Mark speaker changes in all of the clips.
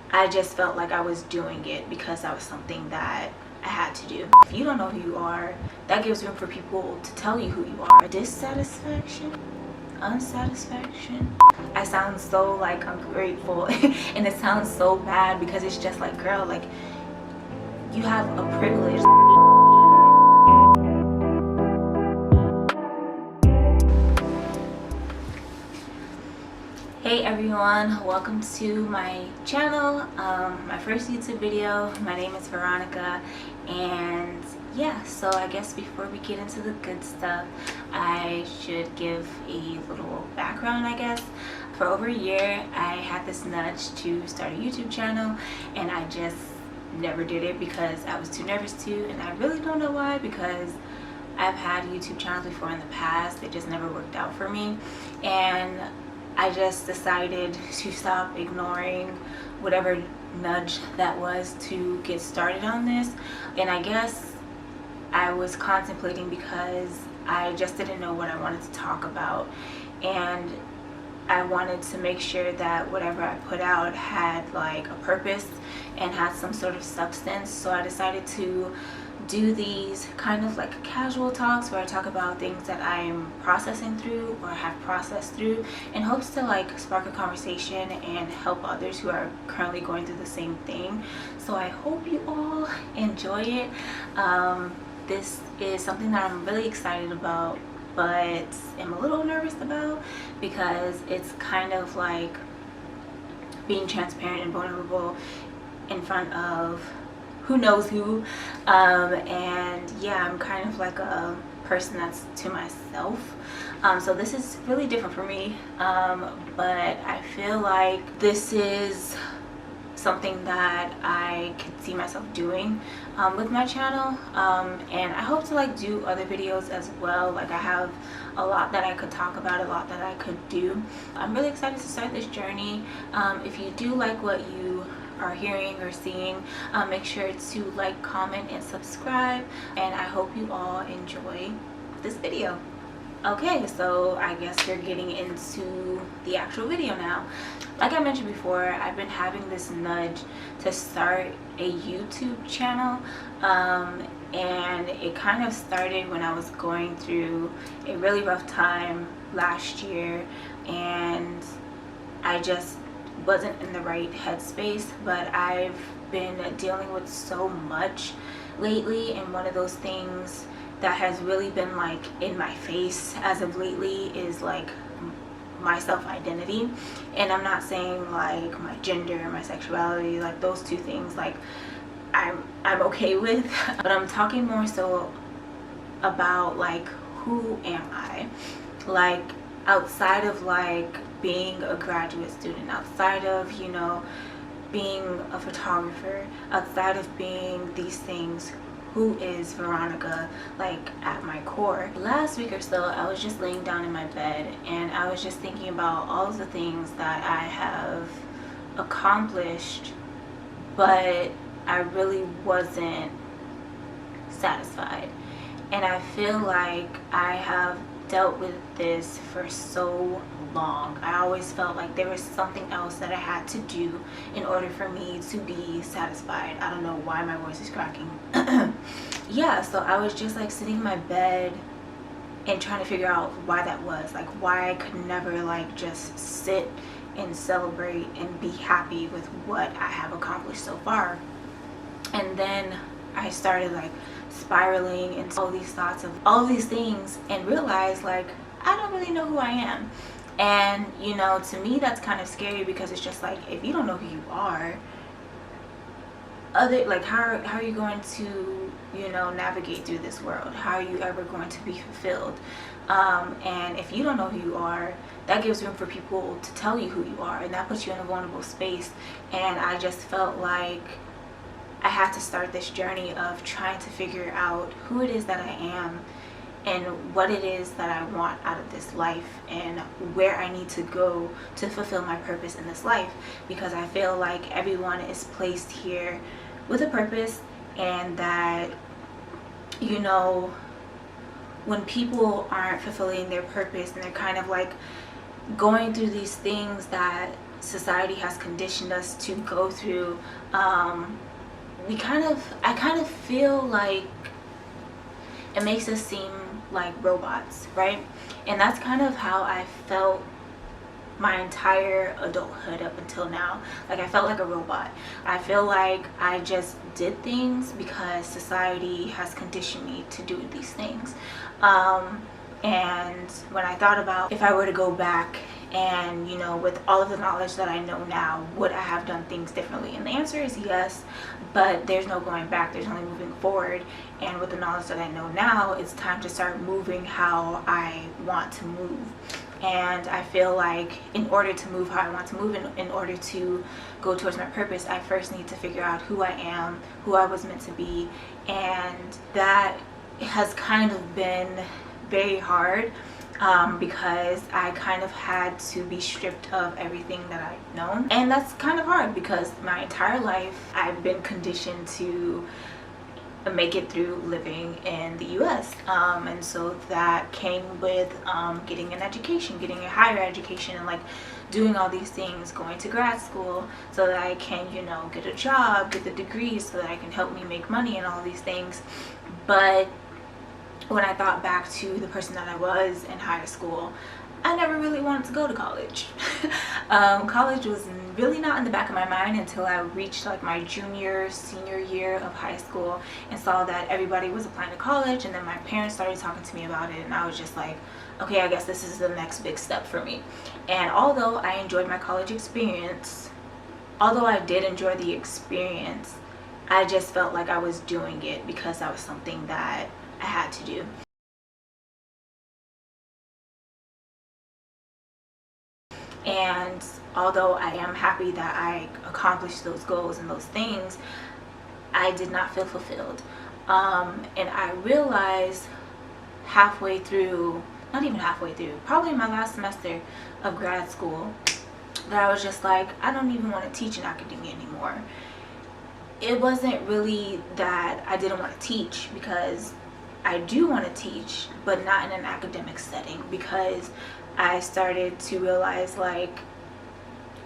Speaker 1: I just felt like I was doing it because that was something that I had to do. If you don't know who you are, that gives room for people to tell you who you are. Dissatisfaction, unsatisfaction. I sound so like ungrateful and it sounds so bad because it's just like, girl, like, you have a privilege. Hey everyone, welcome to my channel, my first YouTube video. My name is Veronica, and yeah, so I guess before we get into the good stuff, I should give a little background, I guess. For over a year, I had this nudge to start a YouTube channel, and I just never did it because I was too nervous to, and I really don't know why, because I've had YouTube channels before in the past. It just never worked out for me, and I just decided to stop ignoring whatever nudge that was to get started on this. And I guess I was contemplating because I just didn't know what I wanted to talk about, and I wanted to make sure that whatever I put out had like a purpose and had some sort of substance. So I decided to do these kind of like casual talks where I talk about things that I'm processing through or have processed through, in hopes to like spark a conversation and help others who are currently going through the same thing. So I hope you all enjoy it. This is something that I'm really excited about, but am a little nervous about, because it's kind of like being transparent and vulnerable in front of who knows who, and yeah, I'm kind of like a person that's to myself, so this is really different for me, but I feel like this is something that I could see myself doing with my channel, and I hope to like do other videos as well. Like, I have a lot that I could talk about, a lot that I could do. I'm really excited to start this journey. If you do like what you are hearing or seeing, make sure to like, comment, and subscribe, and I hope you all enjoy this video. Okay, so I guess we're getting into the actual video now. Like I mentioned before, I've been having this nudge to start a YouTube channel, and it kind of started when I was going through a really rough time last year, and I just wasn't in the right headspace. But I've been dealing with so much lately, and one of those things that has really been like in my face as of lately is like my self-identity. And I'm not saying like my gender, my sexuality, like those two things, like I'm okay with, but I'm talking more so about like, who am I, like outside of like being a graduate student, outside of, you know, being a photographer, outside of being these things. Who is Veronica, like at my core? Last week or so, I was just laying down in my bed, and I was just thinking about all of the things that I have accomplished, but I really wasn't satisfied. And I feel like I have dealt with this for so long. I always felt like there was something else that I had to do in order for me to be satisfied. I don't know why my voice is cracking. Yeah, so I was just like sitting in my bed and trying to figure out why that was, like why I could never like just sit and celebrate and be happy with what I have accomplished so far. And then I started like spiraling into all these thoughts of all these things, and realized like I don't really know who I am. And you know, to me that's kind of scary, because it's just like, if you don't know who you are, how are you going to, you know, navigate through this world? How are you ever going to be fulfilled? And if you don't know who you are, that gives room for people to tell you who you are, and that puts you in a vulnerable space. And I just felt like I had to start this journey of trying to figure out who it is that I am, and what it is that I want out of this life, and where I need to go to fulfill my purpose in this life. Because I feel like everyone is placed here with a purpose, and that, you know, when people aren't fulfilling their purpose and they're kind of like going through these things that society has conditioned us to go through, I kind of feel like it makes us seem like robots, right? And that's kind of how I felt my entire adulthood up until now. Like, I felt like a robot. I feel like I just did things because society has conditioned me to do these things. And when I thought about if I were to go back and, you know, with all of the knowledge that I know now, would I have done things differently? And the answer is yes, but there's no going back, there's only moving forward. And with the knowledge that I know now, it's time to start moving how I want to move. And I feel like in order to move how I want to move, in order to go towards my purpose, I first need to figure out who I am, who I was meant to be. And that has kind of been very hard, because I kind of had to be stripped of everything that I've known. And that's kind of hard because my entire life I've been conditioned to make it through living in the US, and so that came with getting an education, getting a higher education, and like doing all these things, going to grad school so that I can, you know, get a job, get the degree so that I can help me make money and all these things. But when I thought back to the person that I was in high school, I never really wanted to go to college. College was really not in the back of my mind until I reached like my senior year of high school and saw that everybody was applying to college, and then my parents started talking to me about it, and I was just like, okay, I guess this is the next big step for me. And although I enjoyed my college experience, although I did enjoy the experience, I just felt like I was doing it because that was something that I had to do. And although I am happy that I accomplished those goals and those things, I did not feel fulfilled. And I realized halfway through, not even halfway through, probably my last semester of grad school, that I was just like, I don't even want to teach in academia anymore. It wasn't really that I didn't want to teach, because I do want to teach, but not in an academic setting, because I started to realize like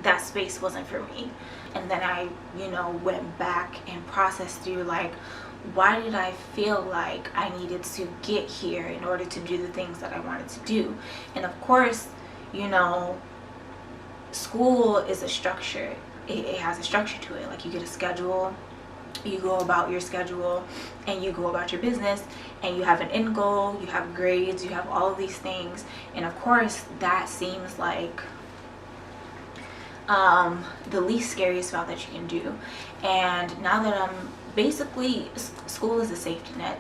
Speaker 1: that space wasn't for me. And then I, you know, went back and processed through like, why did I feel like I needed to get here in order to do the things that I wanted to do? And of course, you know, school is a structure. It has a structure to it. Like, you get a schedule, you go about your schedule, and you go about your business, and you have an end goal, you have grades, you have all of these things. And of course that seems like the least scariest route that you can do. And now that I'm basically, school is a safety net,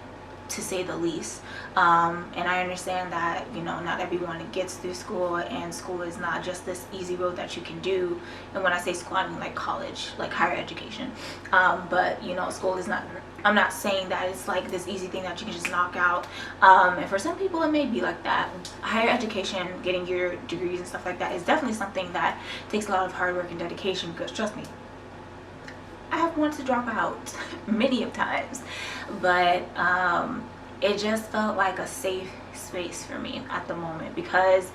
Speaker 1: to say the least, and I understand that, you know, not everyone gets through school, and school is not just this easy road that you can do. And when I say school, I mean like college, like higher education. But you know, school is not, I'm not saying that it's like this easy thing that you can just knock out, and for some people it may be like that. Higher education, getting your degrees and stuff like that, is definitely something that takes a lot of hard work and dedication, because trust me, I have wanted to drop out many of times. But it just felt like a safe space for me at the moment, because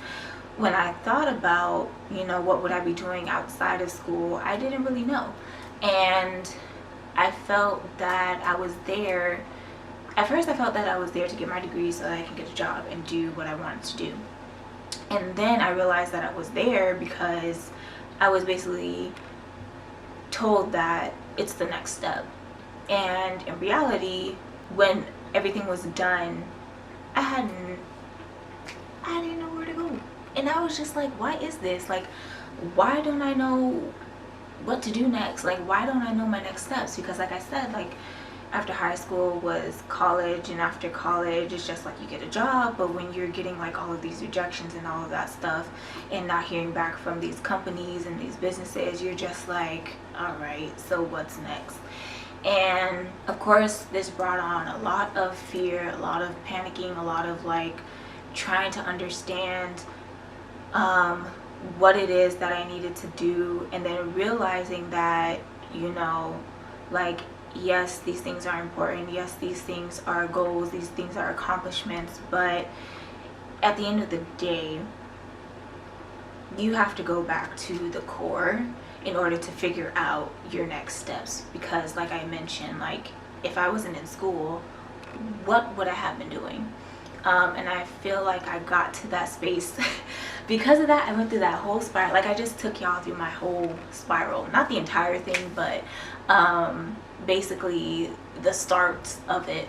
Speaker 1: when I thought about, you know, what would I be doing outside of school, I didn't really know. And I felt that I was there, at first I felt that I was there to get my degree so that I can get a job and do what I wanted to do. And then I realized that I was there because I was basically told that it's the next step. And in reality, when everything was done, I didn't know where to go. And I was just like, why is this? Like, why don't I know what to do next? Like, why don't I know my next steps? Because like I said, like, after high school was college, and after college it's just like you get a job. But when you're getting like all of these rejections and all of that stuff, and not hearing back from these companies and these businesses, you're just like, all right, so what's next? And of course this brought on a lot of fear, a lot of panicking, a lot of like trying to understand what it is that I needed to do, and then realizing that, you know, like, yes, these things are important, yes, these things are goals, these things are accomplishments, but at the end of the day, you have to go back to the core in order to figure out your next steps. Because like I mentioned, like if I wasn't in school, what would I have been doing? And I feel like I got to that space because of that. I went through that whole spiral. Like I just took y'all through my whole spiral, not the entire thing, but basically the start of it.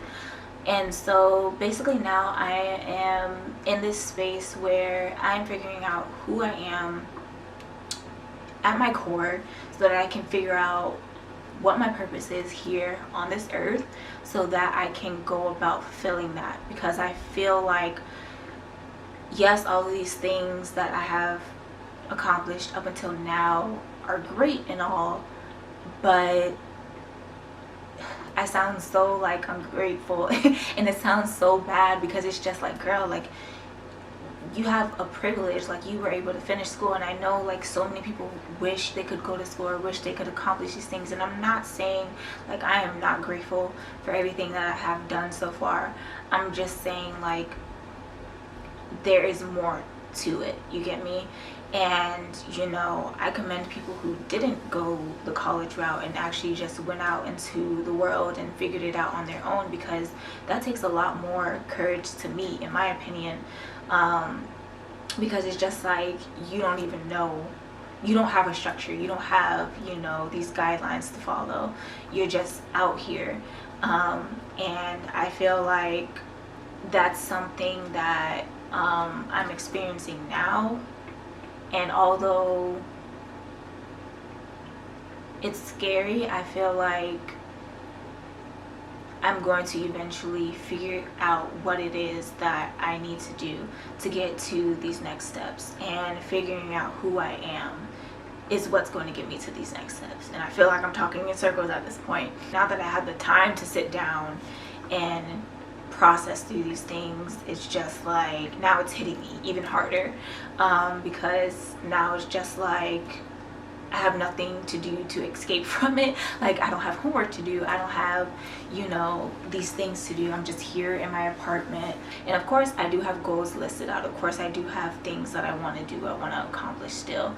Speaker 1: And so basically now I am in this space where I'm figuring out who I am at my core, so that I can figure out what my purpose is here on this earth, so that I can go about fulfilling that. Because I feel like, yes, all of these things that I have accomplished up until now are great and all, but I sound so like ungrateful and it sounds so bad, because it's just like, girl, like you have a privilege, like you were able to finish school, and I know like so many people wish they could go to school or wish they could accomplish these things. And I'm not saying like I am not grateful for everything that I have done so far. I'm just saying like there is more to it, you get me? And you know, I commend people who didn't go the college route and actually just went out into the world and figured it out on their own, because that takes a lot more courage to me, in my opinion. Because it's just like you don't even know, you don't have a structure, you don't have, you know, these guidelines to follow. You're just out here, and I feel like that's something that I'm experiencing now. And although it's scary, I feel like I'm going to eventually figure out what it is that I need to do to get to these next steps. And figuring out who I am is what's going to get me to these next steps. And I feel like I'm talking in circles at this point. Now that I have the time to sit down and process through these things, it's just like now it's hitting me even harder, because now it's just like I have nothing to do to escape from it. Like I don't have homework to do, I don't have, you know, these things to do. I'm just here in my apartment. And of course I do have goals listed out, of course I do have things that I want to do, I want to accomplish still,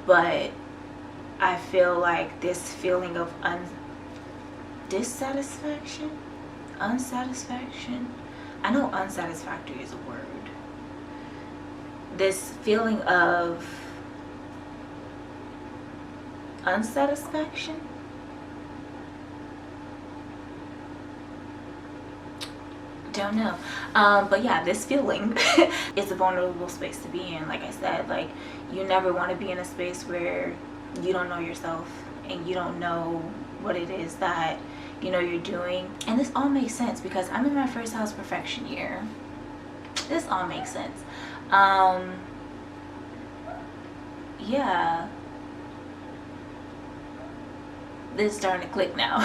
Speaker 1: but I feel like this feeling of unsatisfaction, I know unsatisfactory is a word. This feeling of unsatisfaction, don't know, but yeah, this feeling is a vulnerable space to be in. Like I said, like you never want to be in a space where you don't know yourself and you don't know what it is that, you know, you're doing. And this all makes sense because I'm in my first house perfection year. This all makes sense. Yeah, this is starting to click now.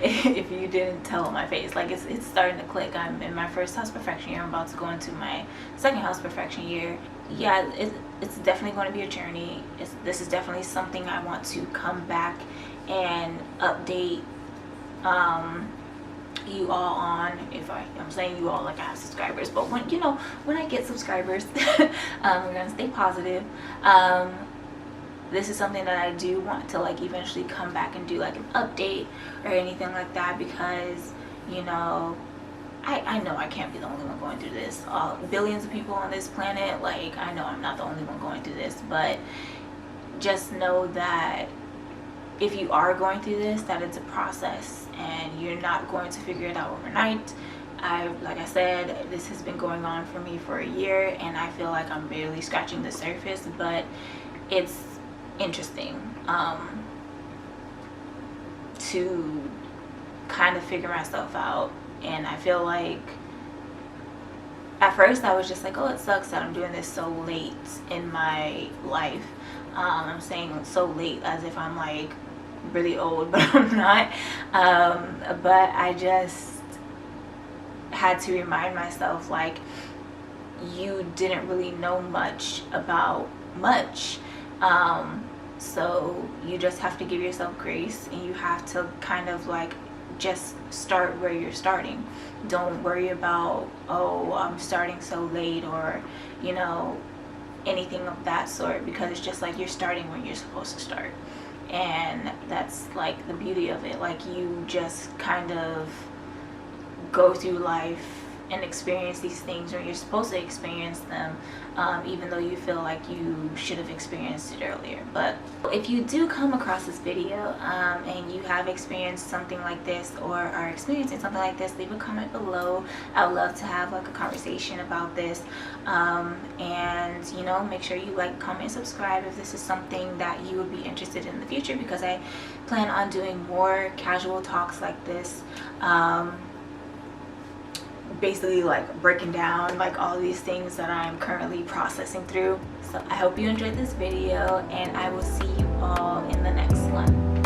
Speaker 1: If you didn't tell on my face, like it's starting to click. I'm in my first house perfection year. I'm about to go into my second house perfection year. Yeah, it's definitely going to be a journey. This is definitely something I want to come back and update you all on. If I'm saying you all like I have subscribers, but when, you know, when I get subscribers, we're gonna stay positive. This is something that I do want to like eventually come back and do like an update or anything like that, because, you know, I know I can't be the only one going through this. Billions of people on this planet, like I know I'm not the only one going through this, but just know that if you are going through this, that it's a process and you're not going to figure it out overnight. Like I said, this has been going on for me for a year and I feel like I'm barely scratching the surface, but it's interesting to kind of figure myself out. And I feel like at first I was just like, oh, it sucks that I'm doing this so late in my life. I'm saying so late as if I'm like really old, but I'm not. But I just had to remind myself, like, you didn't really know much about much. So you just have to give yourself grace and you have to kind of like just start where you're starting. Don't worry about, oh, I'm starting so late, or, you know, anything of that sort, because it's just like you're starting when you're supposed to start. And that's like the beauty of it. Like, you just kind of go through life and experience these things when you're supposed to experience them, even though you feel like you should have experienced it earlier. But if you do come across this video and you have experienced something like this, or are experiencing something like this, leave a comment below. I would love to have like a conversation about this, and you know, make sure you like, comment, subscribe if this is something that you would be interested in the future, because I plan on doing more casual talks like this, basically like breaking down like all these things that I'm currently processing through. So I hope you enjoyed this video, and I will see you all in the next one.